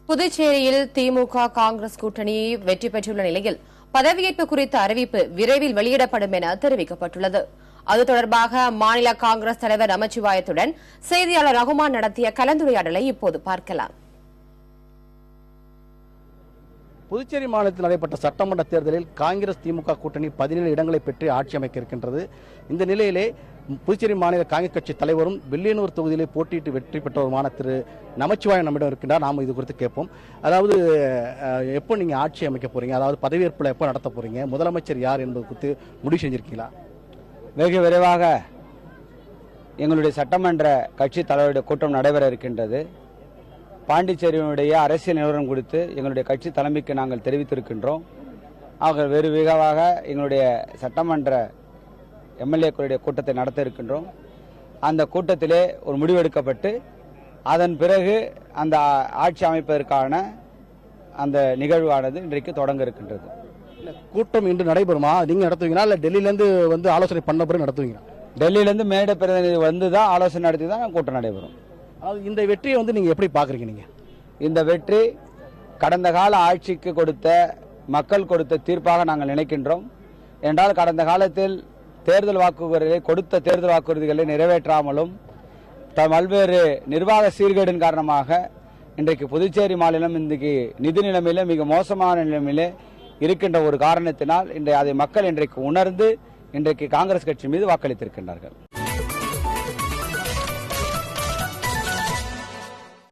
புதுச்சேரியில் திமுக காங்கிரஸ் கூட்டணி வெற்றி பெற்றுள்ள நிலையில் பதவியேற்பு குறித்த அறிவிப்பு விரைவில் வெளியிடப்படும் என தெரிவிக்கப்பட்டுள்ளது. அது தொடர்பாக மாநில காங்கிரஸ் தலைவர் நமச்சிவாயத்துடன் செய்தியாளர் ரகுமான் நடத்திய கலந்துரையாடலை இப்போது பார்க்கலாம். புதுச்சேரி மாநிலத்தில் நடைபெற்ற சட்டமன்ற தேர்தலில் காங்கிரஸ் திமுக கூட்டணி 17 இடங்களை பெற்று ஆட்சி அமைக்க இருக்கின்றது. இந்த நிலையிலே புதுச்சேரி மாநில காங்கிரஸ் கட்சி தலைவரும் வில்லியனூர் தொகுதியிலே போட்டியிட்டு வெற்றி பெற்றவருமான திரு நமச்சிவாயம் நம்மிடம் இருக்கின்றார். நாம் இது குறித்து கேட்போம். அதாவது எப்போ நீங்க ஆட்சி அமைக்க போறீங்க, அதாவது பதவியேற்புல எப்போ நடத்த போறீங்க, முதலமைச்சர் யார் என்பது குறித்து முடிவு செஞ்சிருக்கீங்களா? வெகு விரைவாக எங்களுடைய சட்டமன்ற கட்சி தலைவருடைய கூட்டம் நடைபெற இருக்கின்றது. பாண்டிச்சேரியினுடைய அரசியல் நிலவரம் குறித்து எங்களுடைய கட்சி தலைமைக்கு நாங்கள் தெரிவித்திருக்கின்றோம். ஆக வெகு விரைவாக எங்களுடைய சட்டமன்ற எம்எல்ஏக்களுடைய கூட்டத்தை நடத்த இருக்கின்றோம். அந்த கூட்டத்திலே ஒரு முடிவெடுக்கப்பட்டு அதன் பிறகு அந்த ஆட்சி அமைப்பதற்கான அந்த நிகழ்வானது இன்றைக்கு தொடங்க இருக்கின்றது. கூட்டம் இன்று நடைபெறுமா? நீங்க நடத்துவீங்களா இல்ல டெல்லியிலிருந்து வந்து ஆலோசனை பண்ண பிறகு நடத்துவீங்களா? டெல்லியிலிருந்து மேடை பிரதிநிதி வந்து தான் ஆலோசனை நடத்தி தான் கூட்டம் நடைபெறும். அதாவது இந்த வெற்றியை வந்து நீங்க எப்படி பாக்குறீங்க? நீங்க இந்த வெற்றி கடந்த கால ஆட்சிக்கு கொடுத்த மக்கள் கொடுத்த தீர்ப்பாக நாங்கள் நினைக்கின்றோம். என்றால் கடந்த காலத்தில் தேர்தல் வாக்குறுதிகளை கொடுத்த தேர்தல் வாக்குறுதிகளை நிறைவேற்றாமலும் பல்வேறு நிர்வாக சீர்கேடின் காரணமாக இன்றைக்கு புதுச்சேரி மாநிலம் இன்றைக்கு நிதி நிலைமையில மிக மோசமான நிலைமையிலே இருக்கின்ற ஒரு காரணத்தினால் அதை மக்கள் இன்றைக்கு உணர்ந்து இன்றைக்கு காங்கிரஸ் கட்சி மீது வாக்களித்திருக்கின்றார்கள்.